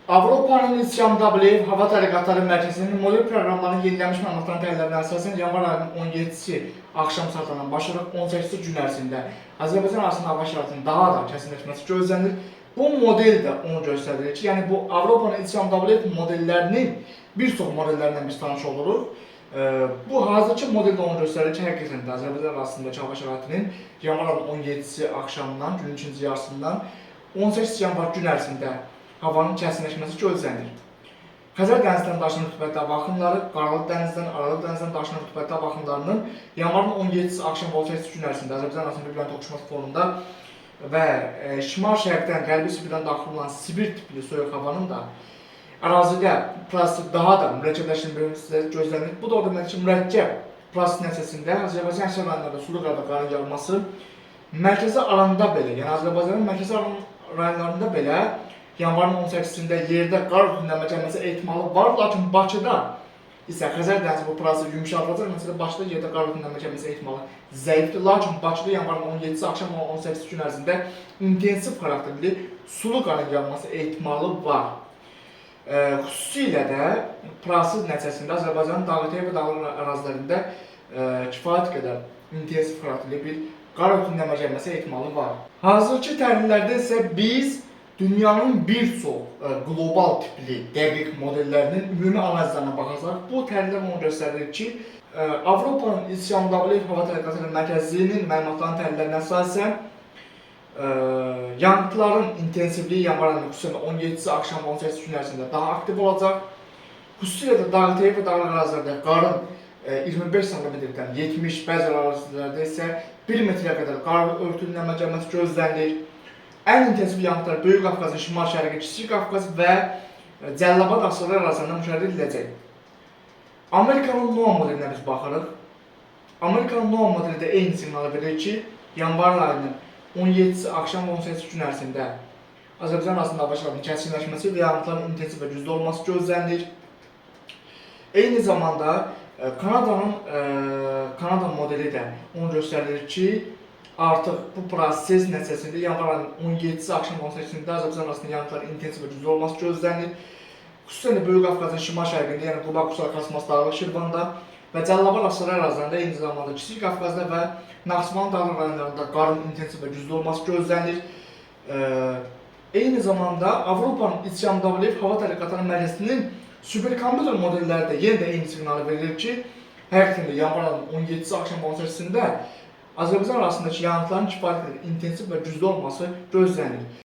Avropanın İslam Dableyev Hava Tədqiqatları Mərkəzinin model proqramlarının yenilənmiş məlumatların təhlilərinə əsasən yanvar ayının 17-si axşam saatlarından başlayaraq 18-si gün ərzində Azərbaycan arasında hava şəraitinin daha da kəsinləşməsi gözlənilir. Bu model də onu göstərir ki, yəni bu Avropanın İslam Dableyev modellərinin bir çox modellərindən biz tanış oluruq. Bu hazırki model də onu göstərir ki, həqiqətən də Azərbaycan arasındakı hava şəraitinin yanvar ayının 17-si axşamdan, günün ikinci yarısından 18 yanvar gün ərzində havanın kəsinləşməsi gözlənilir. Xəzər dənizindən daşınan rütubətli hava axınları, Qaralıq dənizdən, Aralıq dənizdən daşınan rütubətli hava axınlarının yanvarın 17-si axşam 18 gün ərzində Azərbaycan arasında bir toqquşması fonunda və şimal-şərqdən, qərbi Sibirdən daxil olan Sibir tipli soyuq havanın da ərazidə prosesi daha da mürəkkəbləşdirilməsi gözlənilir. Bu da o deməkdir ki, mürəkkəb proses nəticəsində Azərbaycan əksər rayonlarında sulu qar və qarın yağması mərkəzi alanda belə, yəni Azərbaycanın mərkəzi rayonlarında belə yanvarın 18-sində yerdə qar örtünləmə gəlməsi ehtimalı var, lakin Bakıda isə Xəzər dənizi bu prosesi yumşaldılacaq. Məsələn, Bakıda yerdə qar örtünləmə gəlməsi ehtimalı zəifdir, lakin Bakıda yanvarın 17-si axşam 18 gün ərzində intensiv xarakterli sulu qarın yağması ehtimalı var. Xüsusilə də proses nəticəsində Azərbaycanın dağlıqya və dağlıq ərazilərində kifayət qədər intensiv xarakterli bir qar örtünləmə gəlməsi ehtimalı var. Hazırki təhlillərdə isə biz dünyanın bir çox qlobal tipli dəqiq modellərinin ümumi analizlərinə baxacaq. Bu təhlillər onu göstərir ki, Avropanın İslam Dableyev Hava Tədqiqatları Mərkəzinin məlumatlarının təhlillərinə əsasən yağıntıların intensivliyi yanvar ayının xüsusilə 17-si axşam 18 gün ərzində daha aktiv olacaq. Xüsusilə də dağlıqya və dağlıq ərazilərdə qarın 25 sm-dən 70, bəzi ərazilərdə isə 1 metrə qədər qar örtünləmə gəlməsi gözlənilir. Ən intensiv yağıntılar Böyük Qafqazın şimal-şərqi, Kiçik Qafqaz və Cəlilabad Ağsular arasında müşahidə ediləcək. Amerikanın NOAA modelinə biz baxırıq. Amerikanın NOAA modeli də eyni siqnalı verir ki, yanvar ayının 17-si axşam 18 gün ərzində Azərbaycan arasında hava şəraitinin kəskinləşməsi və yağıntıların intensiv və güclü olması gözlənilir. Eyni zamanda Kanada modeli də onu göstərir ki, artıq bu proses nəticəsində yanvar ayının 17-si axşam 18-sində Azərbaycan arasında yağıntıların intensiv və güclü olması gözlənilir. Xüsusən də Böyük Qafqazın şimal-şərqində, yəni Qubaq-Qusar, Xasmas, Dağlıq Şirvanda və Cəlilabad Ağsular ərazilərində, eyni zamanda Kiçik Qafqazda və Naxçıvan dağlıq rayonlarında qarın intensiv və güclü olması gözlənilir. Eyni zamanda Avropanın İslam Dableyev Hava Tədqiqatları Mərkəzinin superkomputer modelləri də yenə də eyni siqnalı verir ki, həqiqətən də yanvar ayının 17-si axşam 18-sində Azərbaycan arasındakı yağıntıların kifayət qədər intensiv və güclü olması gözlənilir.